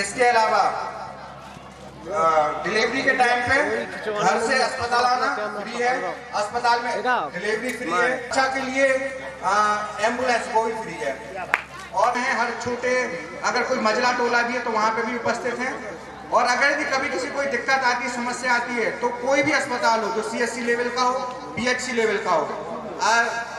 इसके अलावा डिलीवरी के टाइम पे घर से अस्पताल आना फ्री है, अस्पताल में डिलीवरी फ्री है, बच्चा के लिए एम्बुलेंस वो भी फ्री है। और हैं हर छोटे, अगर कोई मजला टोला भी है तो वहाँ पे भी उपस्थित हैं। और अगर यदि कभी किसी कोई दिक्कत आती है, समस्या आती है, तो कोई भी अस्पताल हो जो CHC लेवल का हो, PHC लेवल का हो,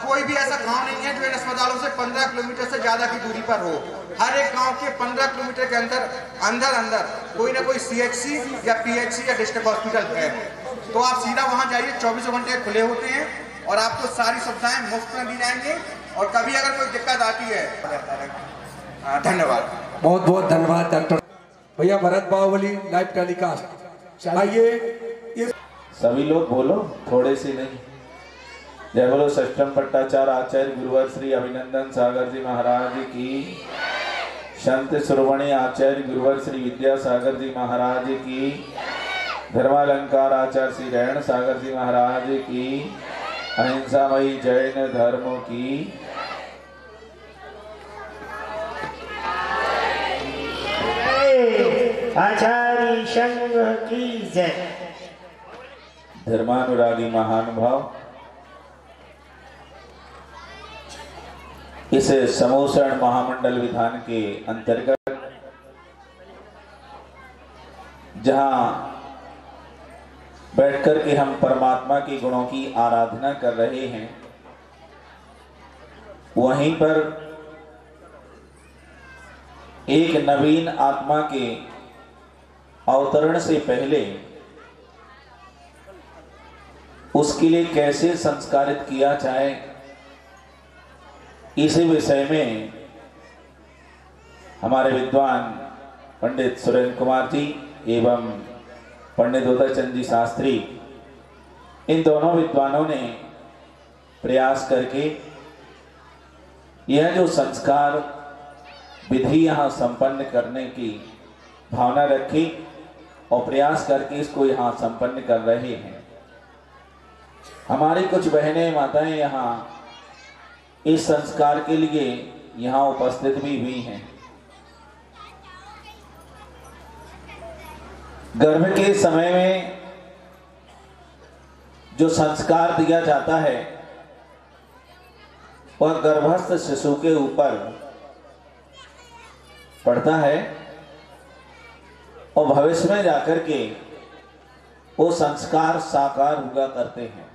कोई भी ऐसा गांव नहीं है जो इन अस्पतालों से 15 किलोमीटर से ज्यादा की दूरी पर हो। हर एक गांव के 15 किलोमीटर के अंदर कोई ना कोई CHC या PHC या डिस्ट्रिक्ट हॉस्पिटल है। तो आप सीधा वहां जाइए, 24 घंटे खुले होते हैं और आपको सारी सुविधाएं मुफ्त में दी जाएंगी। और कभी अगर कोई दिक्कत आती है, धन्यवाद। बहुत बहुत धन्यवाद डॉक्टर भैया। Bharat Bahubali live telecast. आइए सभी लोग बोलो, थोड़े से नहीं। जय बोलो सष्टम पट्टाचार्य आचार्य गुरुवर श्री अभिनंदन सागर जी महाराज की, संत सुरवणी आचार्य गुरुवर श्री विद्यासागर जी महाराज की, धर्मालंकार आचार्य श्री रेण सागर जी महाराज की, अहिंसामयी जैन धर्म की। आचार्य संघ की जय। धर्मानुरागी महानुभाव, इस समोसण महामंडल विधान के अंतर्गत जहां बैठकर के हम परमात्मा के गुणों की आराधना कर रहे हैं, वहीं पर एक नवीन आत्मा के अवतरण से पहले उसके लिए कैसे संस्कारित किया जाए, इसी विषय में हमारे विद्वान पंडित सुरेंद्र कुमार जी एवं पंडित उदयचंद जी शास्त्री, इन दोनों विद्वानों ने प्रयास करके यह जो संस्कार विधि यहाँ संपन्न करने की भावना रखी और प्रयास करके इसको यहाँ संपन्न कर रहे हैं। हमारी कुछ बहनें माताएं यहाँ इस संस्कार के लिए यहाँ उपस्थित भी हुई हैं। गर्भ के समय में जो संस्कार दिया जाता है वह गर्भस्थ शिशु के ऊपर पड़ता है और भविष्य में जाकर के वो संस्कार साकार हुआ करते हैं।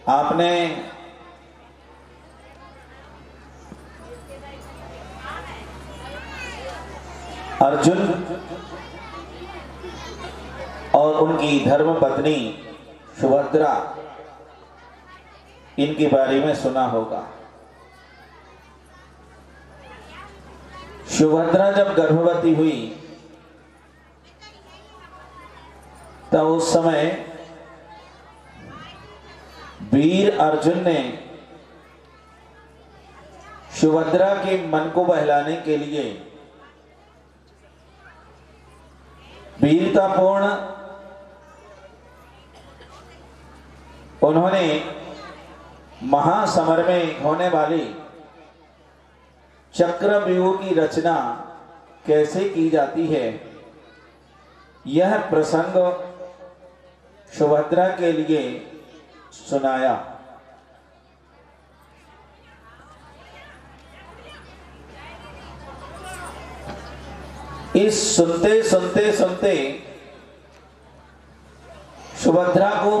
आपने अर्जुन और उनकी धर्मपत्नी सुभद्रा, इनके बारे में सुना होगा। सुभद्रा जब गर्भवती हुई तब उस समय वीर अर्जुन ने सुभद्रा के मन को बहलाने के लिए वीरतापूर्ण उन्होंने महासमर में होने वाली चक्रव्यूह की रचना कैसे की जाती है, यह प्रसंग सुभद्रा के लिए सुनाया। इस सुनते सुनते सुनते सुभद्रा को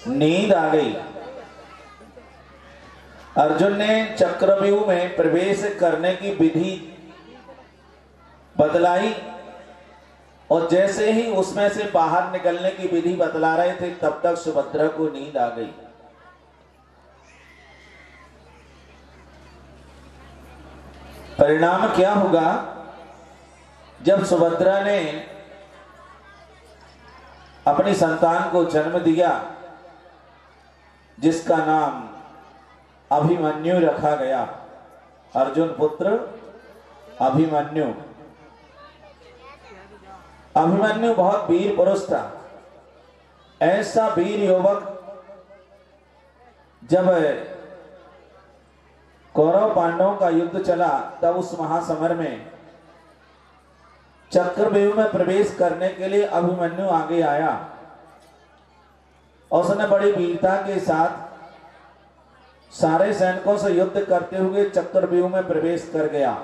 नींद आ गई। अर्जुन ने चक्रव्यूह में प्रवेश करने की विधि बतलाई और जैसे ही उसमें से बाहर निकलने की विधि बतला रहे थे तब तक सुभद्रा को नींद आ गई। परिणाम क्या होगा? जब सुभद्रा ने अपनी संतान को जन्म दिया जिसका नाम अभिमन्यु रखा गया, अर्जुन पुत्र अभिमन्यु। अभिमन्यु बहुत वीर पुरुष था। ऐसा वीर युवक जब कौरव पांडवों का युद्ध चला, तब उस महासमर में चक्रव्यूह में प्रवेश करने के लिए अभिमन्यु आगे आया और उसने बड़ी वीरता के साथ सारे सैनिकों से युद्ध करते हुए चक्रव्यूह में प्रवेश कर गया।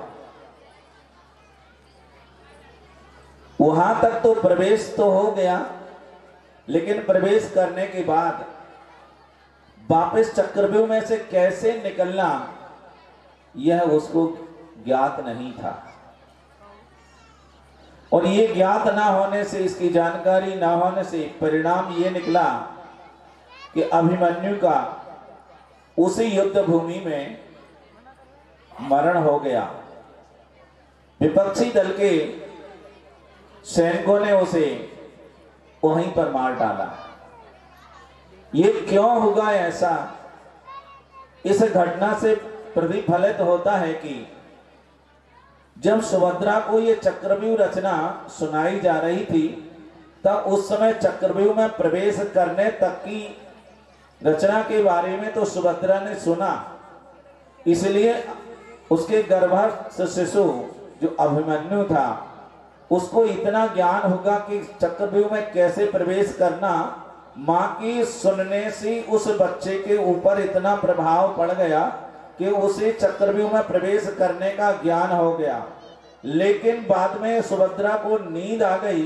वहां तक तो प्रवेश तो हो गया, लेकिन प्रवेश करने के बाद वापस चक्रव्यूह में से कैसे निकलना यह उसको ज्ञात नहीं था। और ये ज्ञात ना होने से, इसकी जानकारी ना होने से परिणाम ये निकला कि अभिमन्यु का उसी युद्ध भूमि में मरण हो गया। विपक्षी दल के सैनिकों ने उसे वहीं पर मार डाला। ये क्यों होगा ऐसा? इस घटना से प्रतिफलित होता है कि जब सुभद्रा को ये चक्रव्यूह रचना सुनाई जा रही थी, तब उस समय चक्रव्यूह में प्रवेश करने तक की रचना के बारे में तो सुभद्रा ने सुना, इसलिए उसके गर्भस्थ शिशु जो अभिमन्यु था उसको इतना ज्ञान होगा कि चक्रव्यूह में कैसे प्रवेश करना। मां की सुनने से उस बच्चे के ऊपर इतना प्रभाव पड़ गया कि उसे चक्रव्यूह में प्रवेश करने का ज्ञान हो गया। लेकिन बाद में सुभद्रा को नींद आ गई,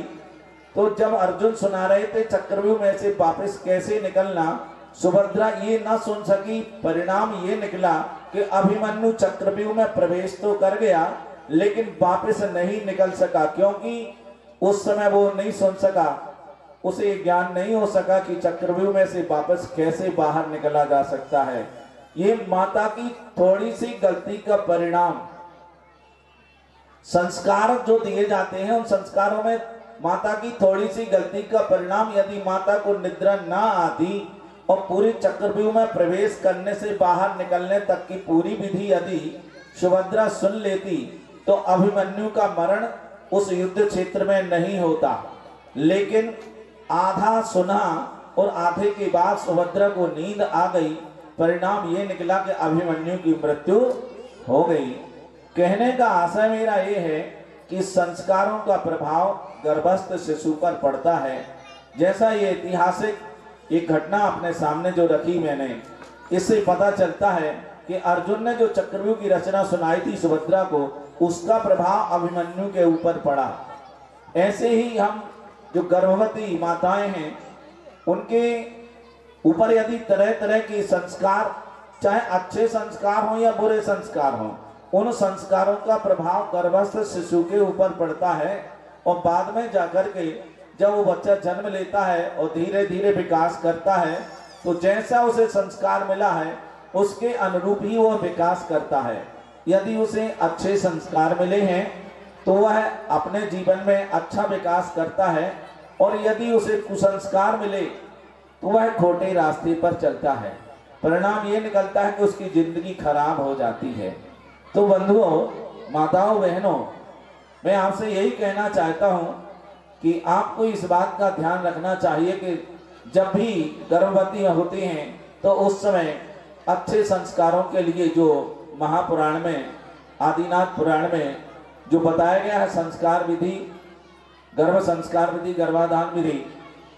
तो जब अर्जुन सुना रहे थे चक्रव्यूह में से वापस कैसे निकलना, सुभद्रा ये ना सुन सकी। परिणाम ये निकला कि अभिमन्यु चक्रव्यूह में प्रवेश तो कर गया, लेकिन वापस नहीं निकल सका, क्योंकि उस समय वो नहीं सुन सका, उसे ज्ञान नहीं हो सका कि चक्रव्यूह में से वापस कैसे बाहर निकला जा सकता है। ये माता की थोड़ी सी गलती का परिणाम। संस्कार जो दिए जाते हैं, उन संस्कारों में माता की थोड़ी सी गलती का परिणाम, यदि माता को निद्रा ना आती और पूरी चक्रव्यूह में प्रवेश करने से बाहर निकलने तक की पूरी विधि यदि सुभद्रा सुन लेती, तो अभिमन्यु का मरण उस युद्ध क्षेत्र में नहीं होता। लेकिन आधा सुना और आधे के बाद सुभद्रा को नींद आ गई। परिणाम ये निकला कि अभिमन्यु की मृत्यु हो गई। कहने का आशय मेरा ये है कि संस्कारों का प्रभाव गर्भस्थ शिशु पर पड़ता है। जैसा ये ऐतिहासिक एक घटना अपने सामने जो रखी मैंने, इससे पता चलता है कि अर्जुन ने जो चक्रव्यूह की रचना सुनाई थी सुभद्रा को, उसका प्रभाव अभिमन्यु के ऊपर पड़ा। ऐसे ही हम जो गर्भवती माताएं हैं, उनके ऊपर यदि तरह तरह के संस्कार, चाहे अच्छे संस्कार हो या बुरे संस्कार हो, उन संस्कारों का प्रभाव गर्भस्थ शिशु के ऊपर पड़ता है। और बाद में जाकर के जब वो बच्चा जन्म लेता है और धीरे धीरे विकास करता है, तो जैसा उसे संस्कार मिला है उसके अनुरूप ही वो विकास करता है। यदि उसे अच्छे संस्कार मिले हैं तो वह अपने जीवन में अच्छा विकास करता है, और यदि उसे कुसंस्कार मिले तो वह खोटे रास्ते पर चलता है। परिणाम ये निकलता है कि उसकी जिंदगी खराब हो जाती है। तो बंधुओं, माताओं, बहनों, मैं आपसे यही कहना चाहता हूं कि आपको इस बात का ध्यान रखना चाहिए कि जब भी गर्भवती होती हैं तो उस समय अच्छे संस्कारों के लिए जो महापुराण में, आदिनाथ पुराण में जो बताया गया है संस्कार विधि, गर्भ संस्कार विधि, गर्भाधान विधि,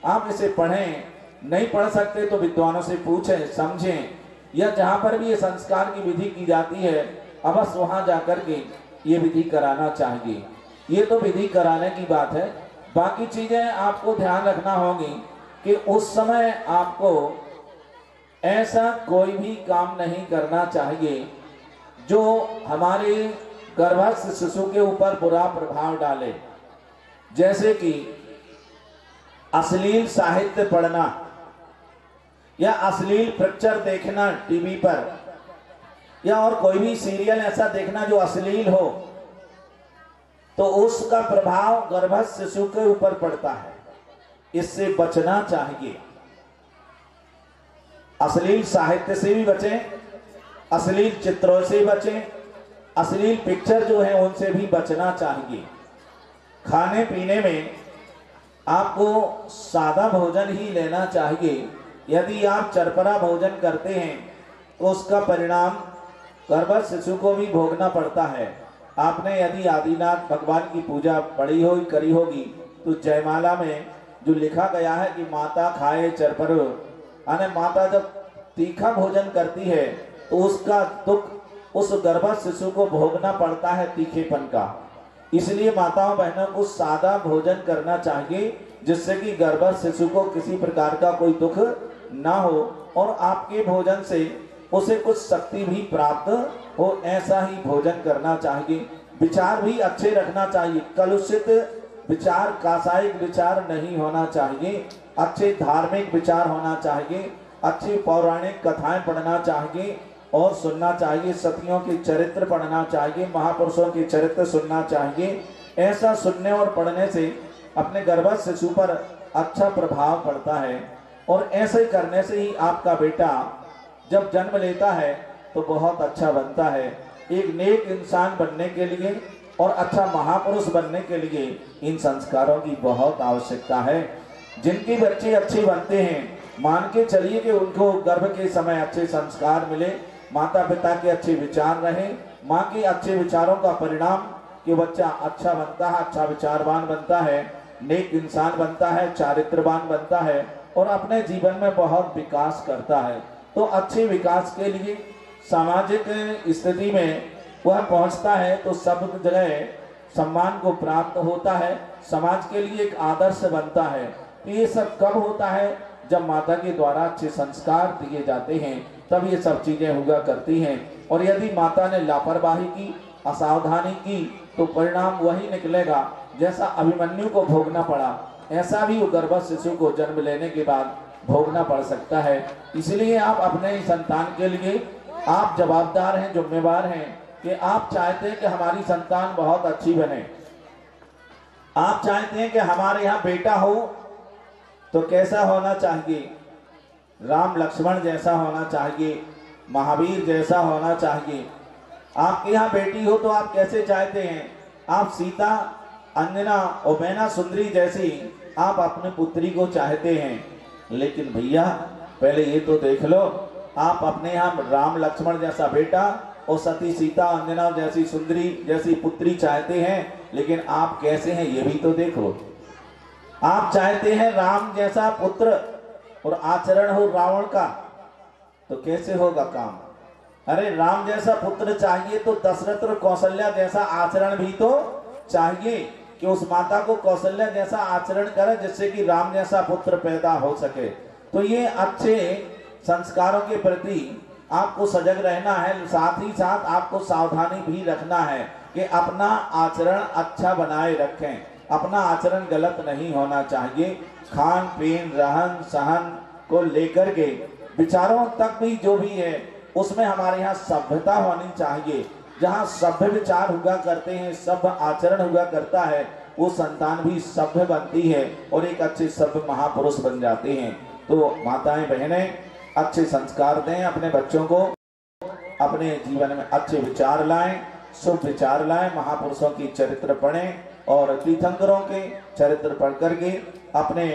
आप इसे पढ़ें। नहीं पढ़ सकते तो विद्वानों से पूछें, समझें, या जहां पर भी ये संस्कार की विधि की जाती है अवश्य वहां जाकर के ये विधि कराना चाहिए। ये तो विधि कराने की बात है। बाकी चीजें आपको ध्यान रखना होगी कि उस समय आपको ऐसा कोई भी काम नहीं करना चाहिए जो हमारे गर्भस्थ शिशु के ऊपर बुरा प्रभाव डाले। जैसे कि अश्लील साहित्य पढ़ना या अश्लील पिक्चर देखना टीवी पर, या और कोई भी सीरियल ऐसा देखना जो अश्लील हो, तो उसका प्रभाव गर्भस्थ शिशु के ऊपर पड़ता है। इससे बचना चाहिए। अश्लील साहित्य से भी बचें, अश्लील चित्रों से बचें, अश्लील पिक्चर जो है उनसे भी बचना चाहिए। खाने पीने में आपको सादा भोजन ही लेना चाहिए। यदि आप चरपरा भोजन करते हैं तो उसका परिणाम गर्भस्थ शिशु को भी भोगना पड़ता है। आपने यदि आदिनाथ भगवान की पूजा पढ़ी हो करी होगी तो जयमाला में जो लिखा गया है कि माता खाए चरपर, यानी माता जब तीखा भोजन करती है तो उसका दुख उस गर्भस्थ शिशु को भोगना पड़ता है तीखेपन का। इसलिए माताओं बहनों को सादा भोजन करना चाहिए जिससे कि गर्भस्थ शिशु को किसी प्रकार का कोई दुख ना हो और आपके भोजन से उसे कुछ शक्ति भी प्राप्त हो, ऐसा ही भोजन करना चाहिए। विचार भी अच्छे रखना चाहिए, कलुषित विचार, कासायिक विचार नहीं होना चाहिए, अच्छे धार्मिक विचार होना चाहिए, अच्छी पौराणिक कथाएं पढ़ना चाहिए और सुनना चाहिए, सतियों के चरित्र पढ़ना चाहिए, महापुरुषों के चरित्र सुनना चाहिए। ऐसा सुनने और पढ़ने से अपने गर्भस्थ शिशु पर अच्छा प्रभाव पड़ता है और ऐसे करने से ही आपका बेटा जब जन्म लेता है तो बहुत अच्छा बनता है। एक नेक इंसान बनने के लिए और अच्छा महापुरुष बनने के लिए इन संस्कारों की बहुत आवश्यकता है। जिनके बच्चे अच्छे बनते हैं, मान के चलिए कि उनको गर्भ के समय अच्छे संस्कार मिले, माता पिता के अच्छे विचार रहे, माँ के अच्छे विचारों का परिणाम कि बच्चा अच्छा बनता है, अच्छा विचारवान बनता है, नेक इंसान बनता है, चारित्रवान बनता है और अपने जीवन में बहुत विकास करता है। तो अच्छे विकास के लिए सामाजिक स्थिति में वह पहुंचता है तो सब जगह सम्मान को प्राप्त होता है, समाज के लिए एक आदर्श बनता है। तो ये सब कब होता है? जब माता के द्वारा अच्छे संस्कार दिए जाते हैं, तब ये सब चीजें हुआ करती हैं। और यदि माता ने लापरवाही की, असावधानी की तो परिणाम वही निकलेगा जैसा अभिमन्यु को भोगना पड़ा, ऐसा भी गर्भस्थ शिशु को जन्म लेने के बाद भोगना पड़ सकता है। इसलिए आप अपने संतान के लिए आप जवाबदार हैं, जिम्मेवार हैं कि आप चाहते हैं कि हमारी संतान बहुत अच्छी बने। आप चाहते हैं कि हमारे यहाँ बेटा हो तो कैसा होना चाहिए? राम लक्ष्मण जैसा होना चाहिए, महावीर जैसा होना चाहिए। आपके यहाँ बेटी हो तो आप कैसे चाहते हैं? आप सीता, अंजना और मैना सुंदरी जैसी आप अपनी पुत्री को चाहते हैं। लेकिन भैया पहले ये तो देख लो, आप अपने यहाँ राम लक्ष्मण जैसा बेटा और सती सीता अंजना जैसी सुंदरी जैसी पुत्री चाहते हैं, लेकिन आप कैसे हैं ये भी तो देखो। आप चाहते हैं राम जैसा पुत्र और आचरण हो रावण का, तो कैसे होगा काम? अरे राम जैसा पुत्र चाहिए तो दशरथ और कौशल्या जैसा आचरण भी तो चाहिए कि उस माता को कौशल्या जैसा आचरण करे जिससे कि राम जैसा पुत्र पैदा हो सके। तो ये अच्छे संस्कारों के प्रति आपको सजग रहना है, साथ ही साथ आपको सावधानी भी रखना है कि अपना आचरण अच्छा बनाए रखें, अपना आचरण गलत नहीं होना चाहिए। खान पीन, रहन सहन को लेकर के विचारों तक भी जो भी है उसमें हमारे यहाँ सभ्यता होनी चाहिए। जहाँ सभ्य विचार हुआ करते हैं, सभ्य आचरण हुआ करता है, वो संतान भी सभ्य बनती है और एक अच्छे सभ्य महापुरुष बन जाते हैं। तो माताएं बहनें अच्छे संस्कार दें अपने बच्चों को, अपने जीवन में अच्छे विचार लाएं, शुभ विचार लाएं, महापुरुषों की चरित्र पढ़ें और तीर्थंकरों के चरित्र पढ़ करके अपने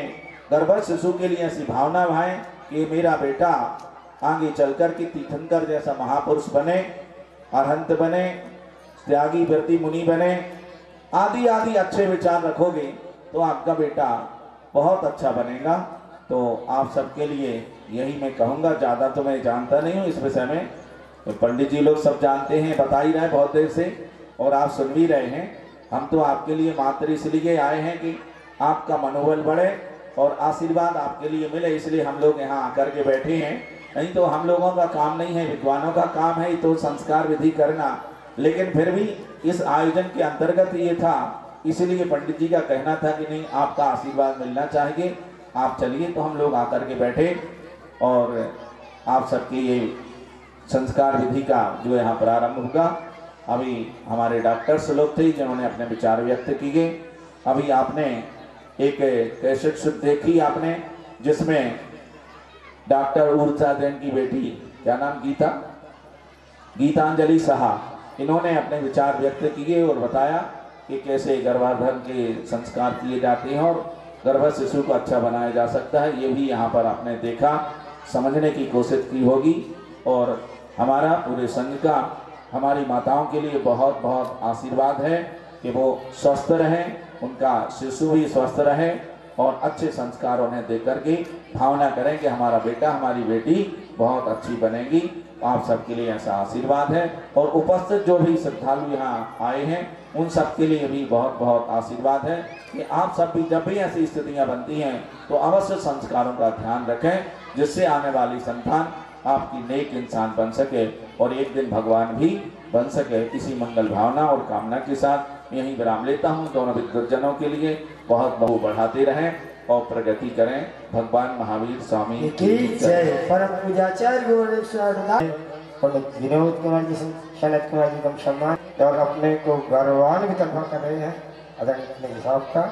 गर्भस्थ शिशु के लिए ऐसी भावना भाएं कि मेरा बेटा आगे चलकर के तीर्थंकर जैसा महापुरुष बने, अरहंत बने, त्यागी व्रती मुनि बने, आदि आदि अच्छे विचार रखोगे तो आपका बेटा बहुत अच्छा बनेगा। तो आप सबके लिए यही मैं कहूँगा। ज़्यादा तो मैं जानता नहीं हूँ इस विषय में, तो पंडित जी लोग सब जानते हैं, बता ही रहे बहुत देर से और आप सुन भी रहे हैं। हम तो आपके लिए मात्र इसलिए आए हैं कि आपका मनोबल बढ़े और आशीर्वाद आपके लिए मिले, इसलिए हम लोग यहाँ आकर के बैठे हैं। नहीं तो हम लोगों का काम नहीं है, विद्वानों का काम है तो संस्कार विधि करना। लेकिन फिर भी इस आयोजन के अंतर्गत ये था, इसलिए पंडित जी का कहना था कि नहीं आपका आशीर्वाद मिलना चाहिए, आप चलिए। तो हम लोग आकर के बैठे और आप सबके ये संस्कार विधि का जो यहाँ प्रारंभ होगा। अभी हमारे डॉक्टर्स लोग थे जिन्होंने अपने विचार व्यक्त किए। अभी आपने एक कैसेट देखी आपने, जिसमें डॉक्टर ऊर्जा देन की बेटी, क्या नाम, गीतांजलि साहा, इन्होंने अपने विचार व्यक्त किए और बताया कि कैसे गर्भाधान के संस्कार किए जाते हैं और गर्भस्थ शिशु को अच्छा बनाया जा सकता है। ये भी यहाँ पर आपने देखा, समझने की कोशिश की होगी और हमारा पूरे संघ का हमारी माताओं के लिए बहुत बहुत आशीर्वाद है कि वो स्वस्थ रहें, उनका शिशु भी स्वस्थ रहे और अच्छे संस्कार उन्हें दे करके भावना करें कि हमारा बेटा हमारी बेटी बहुत अच्छी बनेगी। आप सबके लिए ऐसा आशीर्वाद है और उपस्थित जो भी श्रद्धालु यहाँ आए हैं उन सब के लिए भी बहुत बहुत आशीर्वाद है कि आप सब भी जब भी ऐसी स्थितियां बनती हैं तो अवश्य संस्कारों का ध्यान रखें, जिससे आने वाली संतान आपकी नेक इंसान बन सके और एक दिन भगवान भी बन सके। इसी मंगल भावना और कामना के साथ यहीं विराम लेता हूँ। दोनों विद्वज्जनों के लिए बहुत बहुत बढ़ाते रहें और प्रगति करें। भगवान महावीर स्वामी की जय। परम पूजाचार्य पंडित विनोद कुमार जी, सनत कुमार जी का सम्मान और अपने को गौरवान भी तर्फा कर रहे हैं आदरणीय साहब का।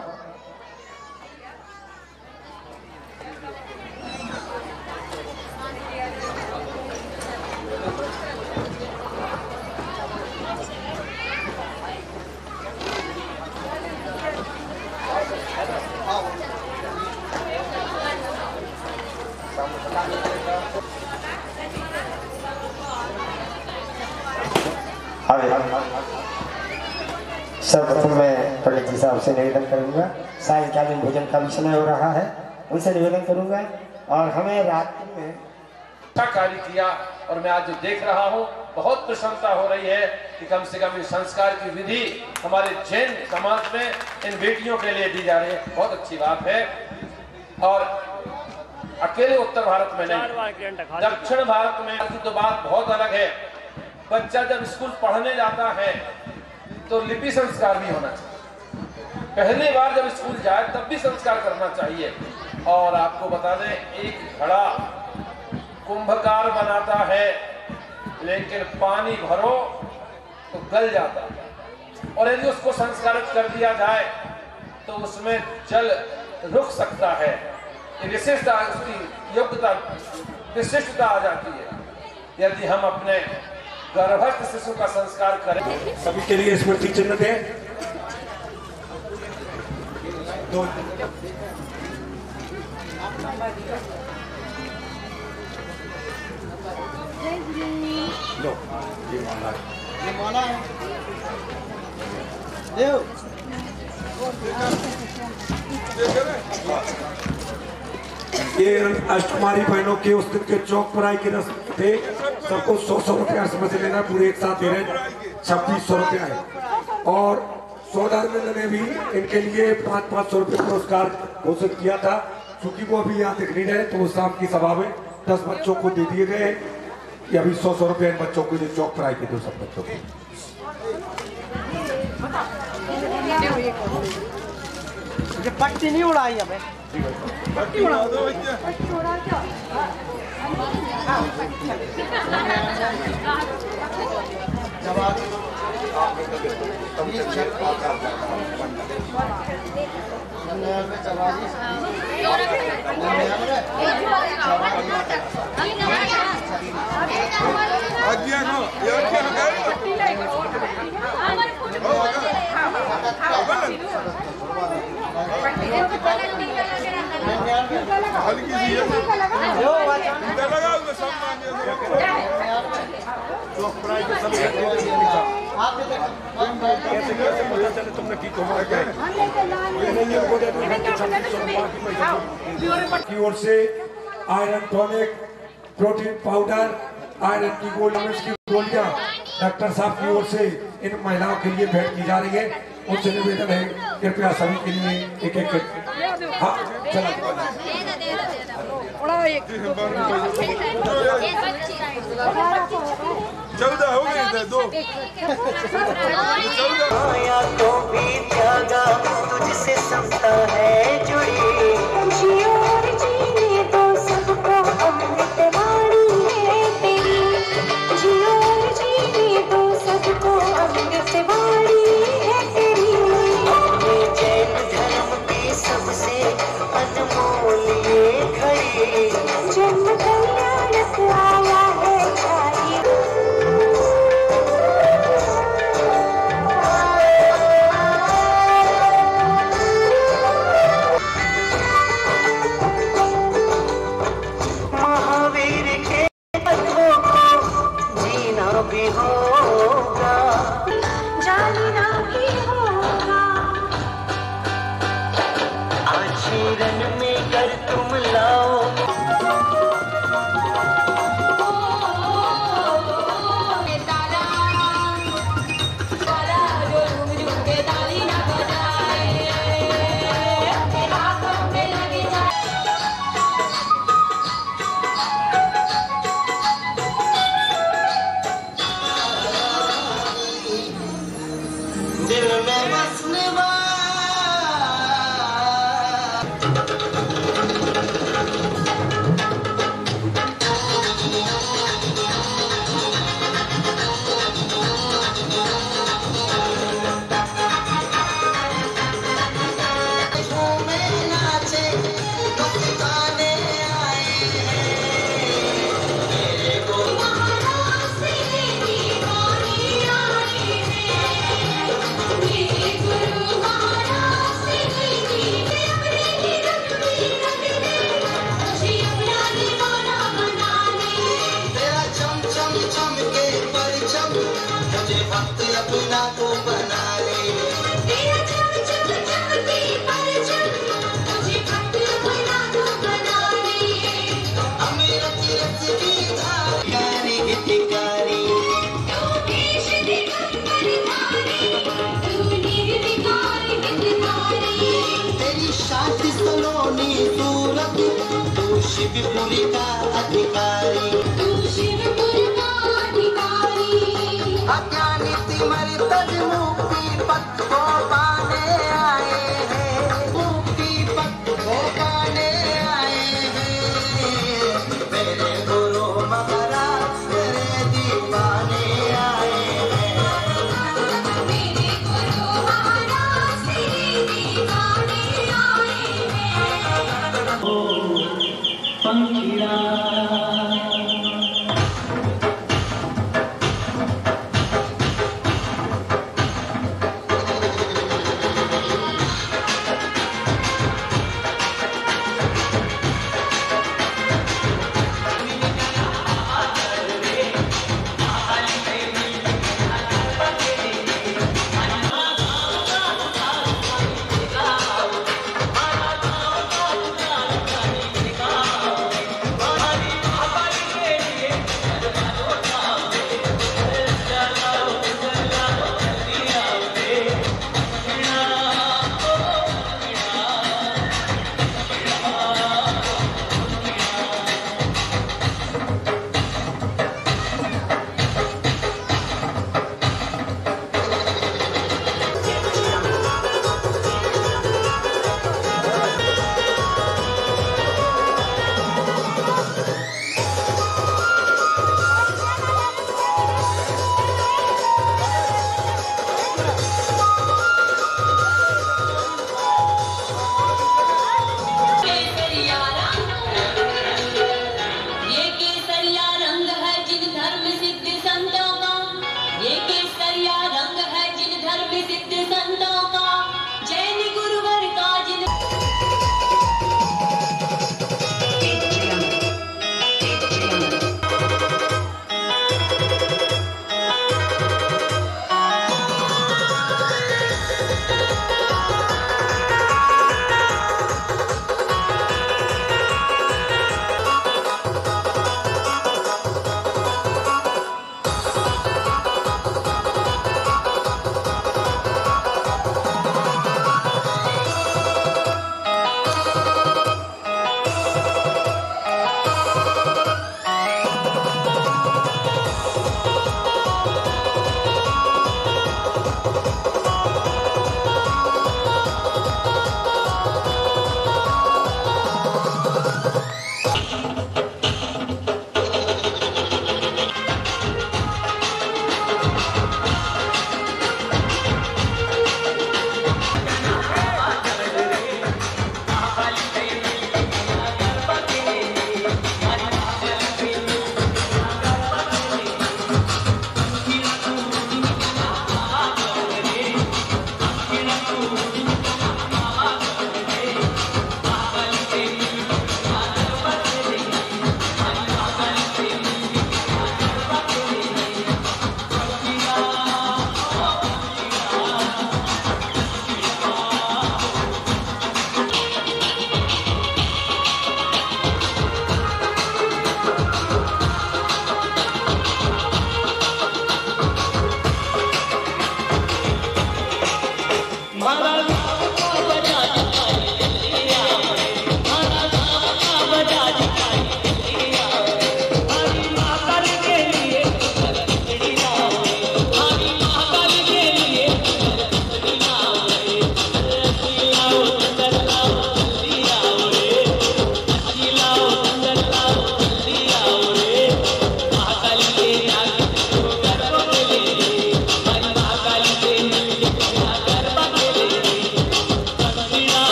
सर्वप्रथम मैं पंडित जी साहब से निवेदन करूंगा, सायंकालीन भोजन का भी समय हो रहा है, उनसे निवेदन करूंगा और हमें रात्रि में अच्छा कार्य किया और मैं आज जो देख रहा हूँ बहुत प्रशंसा हो रही है कि कम से कम इस संस्कार की विधि हमारे जैन समाज में इन बेटियों के लिए दी जा रही है, बहुत अच्छी बात है। और अकेले उत्तर भारत में नहीं, दक्षिण भारत में की तो बात बहुत अलग है। बच्चा जब स्कूल पढ़ने जाता है तो लिपि संस्कार भी होना चाहिए। पहली बार जब स्कूल जाए तब भी संस्कार करना चाहिए। और आपको बता दें, एक घड़ा कुंभकार बनाता है लेकिन पानी भरो तो गल जाता है, और यदि उसको संस्कारित कर दिया जाए तो उसमें जल रुक सकता है। ये विशेषता, उसकी योग्यता, विशिष्टता आ जाती है। यदि हम अपने गर्भस्थ शिशु का संस्कार करें। सभी के लिए स्मृति चिन्ह दें। दो लो, ये माला है। ये अष्टकुमारी बहनों के उस दिन के चौक पर आई की रस्म थे। सबको 100 रुपया समझ लेना, पूरे एक साथ दे रहे 2600 रुपया है। और सौदागर ने भी इनके लिए 500 रुपये पुरस्कार घोषित किया था। चूंकि वो अभी यहाँ तक नहीं रहे तो वो शाम की सभा में 10 बच्चों को दे दिए गए। ये अभी 100 रुपये इन बच्चों को जो चौक पर आई के दो सब बच्चों को। पट्टी नहीं उड़ाई हमें, पट्टी उड़ा दो। पट्टी उड़ा क्या? की ओर से iron tonic, protein powder, iron की गोलियां डॉक्टर साहब की ओर से इन महिलाओं के लिए भेंट की जा रही है। उनसे निवेदन है कृपया सभी के लिए एक एक। हाँ चला चौदह हो गए, दो तो भी त्यागा तुझसे समता है जुड़ी। जीने तो सबको अमृतवाणी है तेरी, जीने तो सबको अमृतवाणी है तेरी। अपने जैन धर्म की सबसे अनमोल ये घड़ी, जन्म कल्याणक आया है तुम लाओ। दिल में बसने अपना को बना ले। तेरा चम चम चमके परचम, तुझे भक्त अपना को बना ले। अमृत रस की धारी हितकारी, तू देश दिगंबर धारी, तू निर्विकारी हितकारी। तेरी शांति सलोनी सूरत, तू शिवपुरी का अधिकारी, तू शिवपुरी का अधिकारी। अज्ञानी तिमर तज मुक्ति पथ को पाने आए हैं, मुक्ति पथ को पाने आए हैं। मेरे गुरु महाराज तेरे दीवाने आए हैं, मेरे गुरु महाराज तेरे दीवाने आए हैं। ओ पंखिड़ा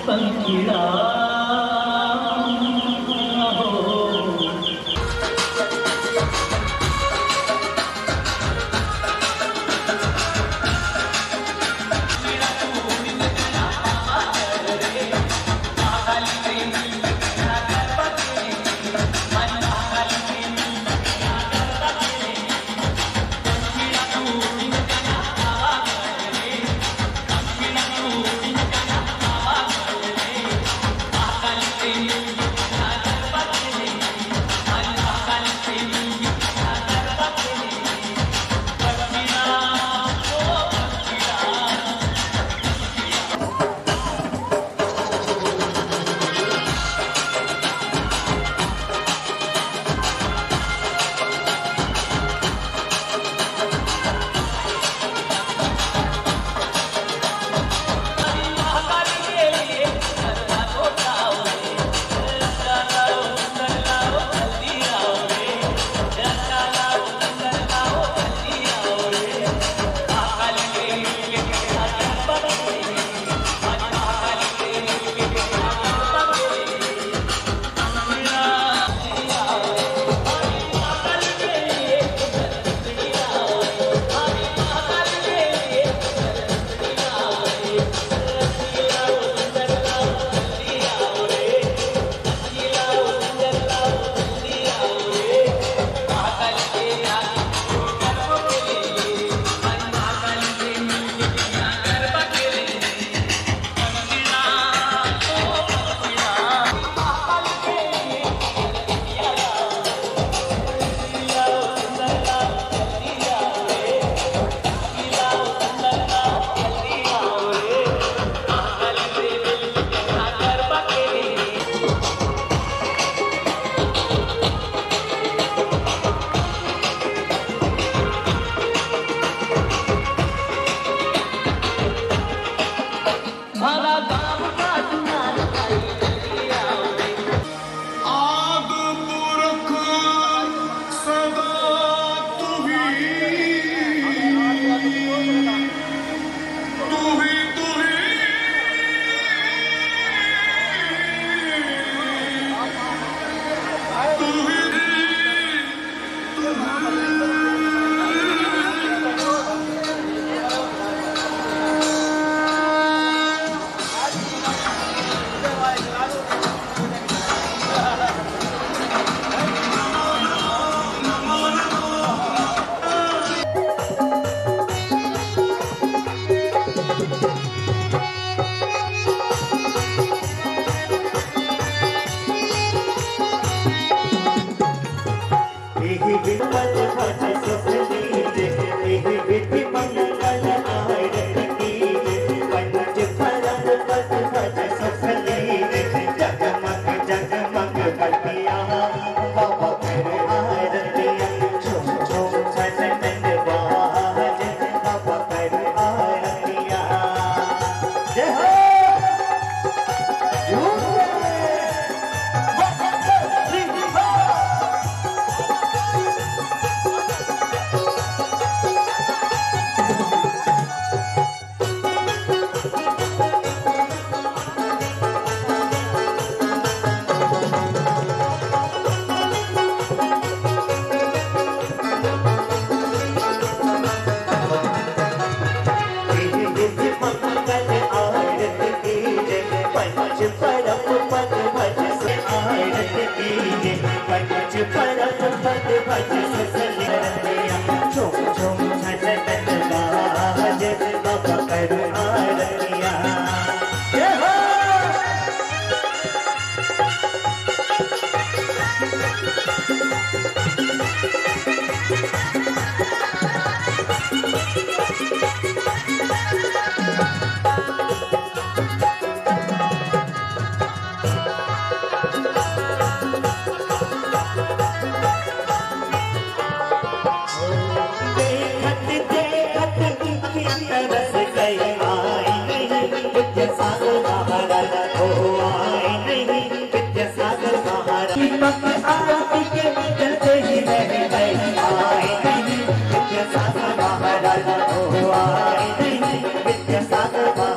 पंखिड़ा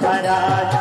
महाराज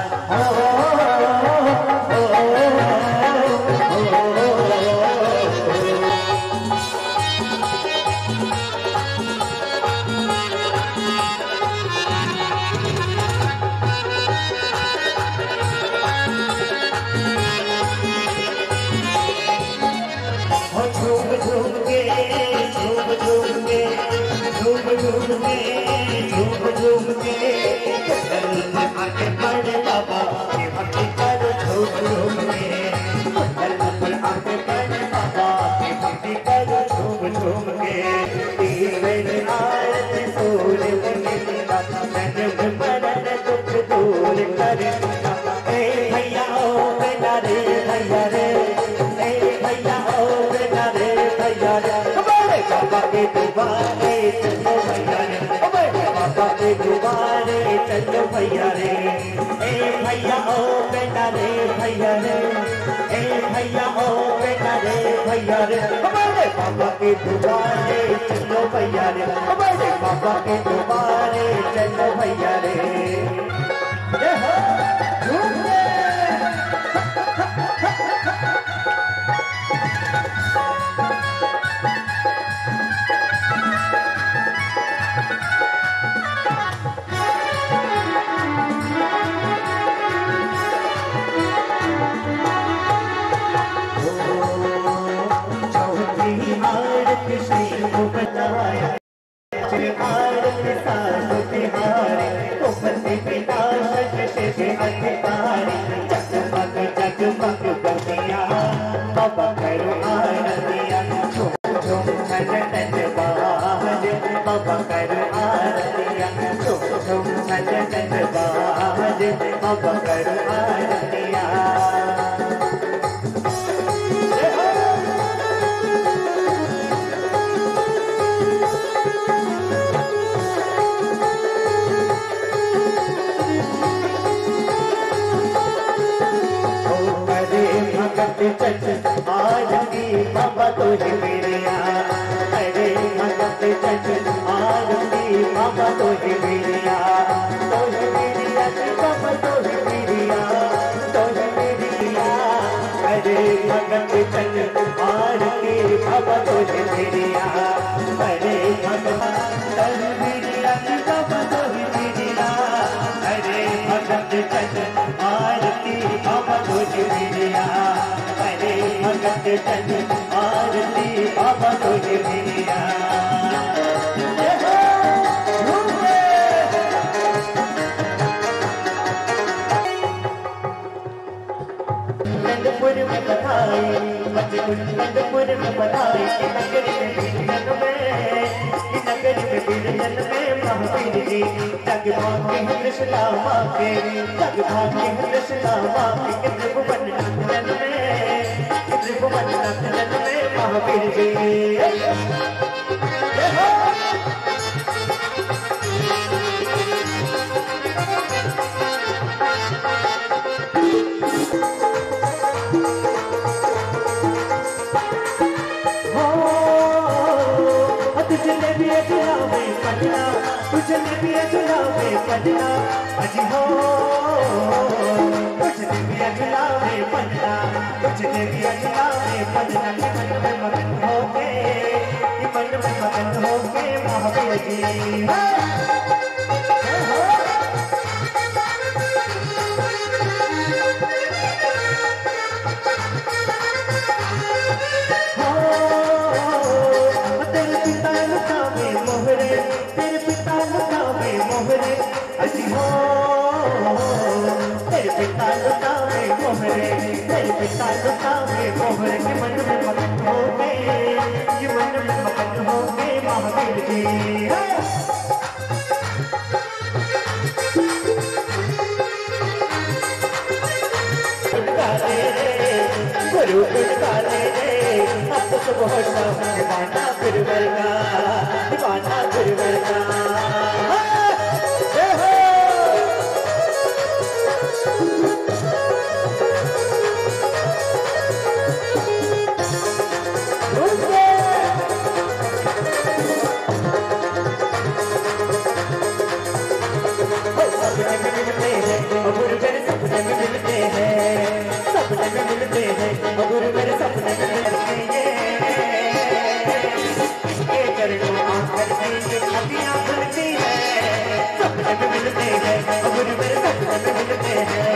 दुबारे चलो भैया रे, ए भैया ओ बेटा रे भैया रे, ए भैया ओ बेटा रे भैया रे, हमारे पापा के दुबारे चलो भैया रे, हमारे पापा के दुबारे चलो भैया रे। ये हो झूमे कृष्ण को बताया आरती साधु तिहारी उपति पिता सच से अधिकारी जगमग जगमग बतिया बाबा करो आरतिया झूम झूम छन छन बाज बाबा करो आरतिया झूम झूम छन छन बाज बाबा करो आरतिया। चच आरती बाबा तुझे मेरिया, अरे भगत चच आरती बाबा तुझे मेरिया, तुझे मेरिया बाबा तुझे मेरिया, तुझे मेरिया, अरे भगत चच आरती बाबा तुझे मेरिया, अरे भगत तुझे मेरिया बाबा तुझे मेरिया, अरे भगत चच आरती बाबा तुझे मेरिया, भगत चच आरती बाबा तुझे मेरिया। नंदपुर में बधाई नंदपुर में बधाई कि नगर में बिरजन में महावीर जी जग भाग्य है कृष्णा माँ के, जग भाग्य है कृष्णा माँ के त्रिभुवन नंदन में, त्रिभुवन नंदन में महावीर जी। तुझने भी अजला में पढ़ना, तुझने भी अजला में पढ़ना, अजी हो तुझने भी अजला में पढ़ना, तुझने भी अजला में पढ़ना, मन में मगन हो गए, मन में मगन हो गए महावीर जी। तेरे पिता लुटावे मोहरे, अजी हो तेरे पिता लुटावे मोहरे, तेरे पिता लुटावे मोहरे, ये मन में मगन हो गए, ये मन में मगन हो गए महावीर जी। गुरु गुरगाले अब तो सब होता दीवाना गुरुवर का, दीवाना गुरुवर का। गुरु मेरे सपने में मिलते हैं, सपने में मिलते हैं, गुरु मेरे सपने में मिलते हैं, इसके चरणों आकर के नदियाँ भरती है, सपने में मिलते हैं, गुरु मेरे सपने में मिलते हैं,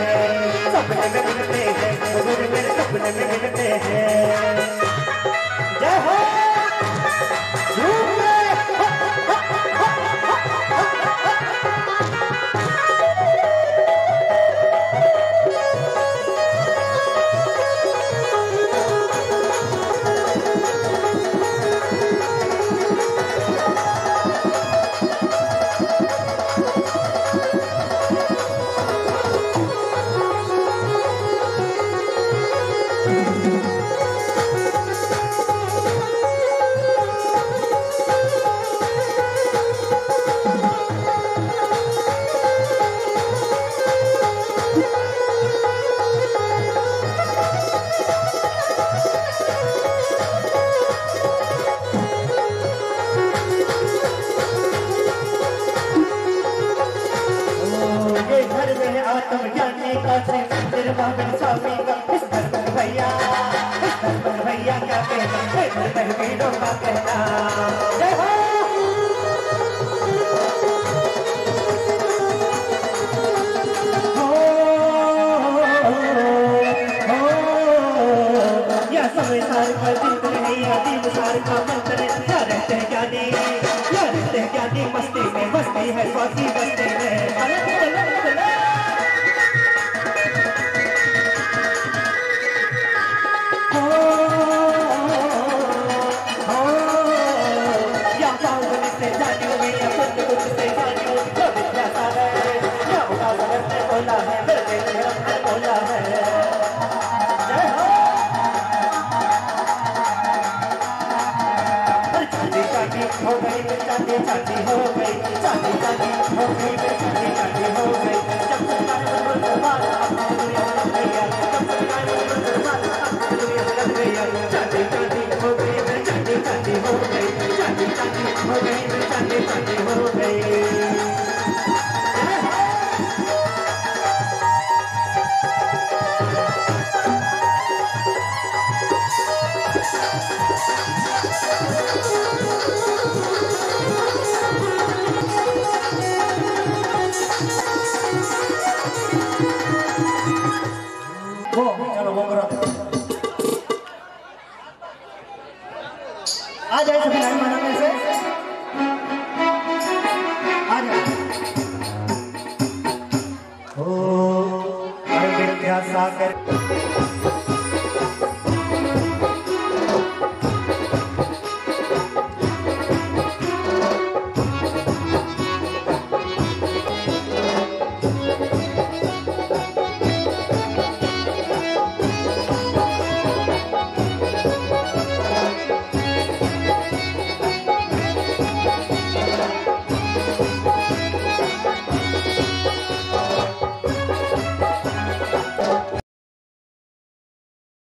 सपने में मिलते हैं, गुरु मेरे सपने में मिलते हैं। जय हो पीगा इस धर्म भैया क्या कहना बहनों का कहना। जय हो संसार का चिंतन है आदि विचार का मंत्र क्या रहते हैं ज्ञानी मस्ती में मस्ती है स्वाति बस्ती में। या पावन से जानियो में या कुछ से जानियो जो विद्यासा है या उदास ने बोला है मेरे ने बोला है। हो गई चांदी चांदी हो गई चांदी चांदी हो गई चांदी चांदी हो गई जब सरकार भैया जब सरकार भैया चांदी चांदी हो गई चांदी चांदी हो गई चांदी चांदी हो गई चांदी चांदी हो गई। आ जाए सभी लाइन बनाने से आ जाए। ओ विद्यासागर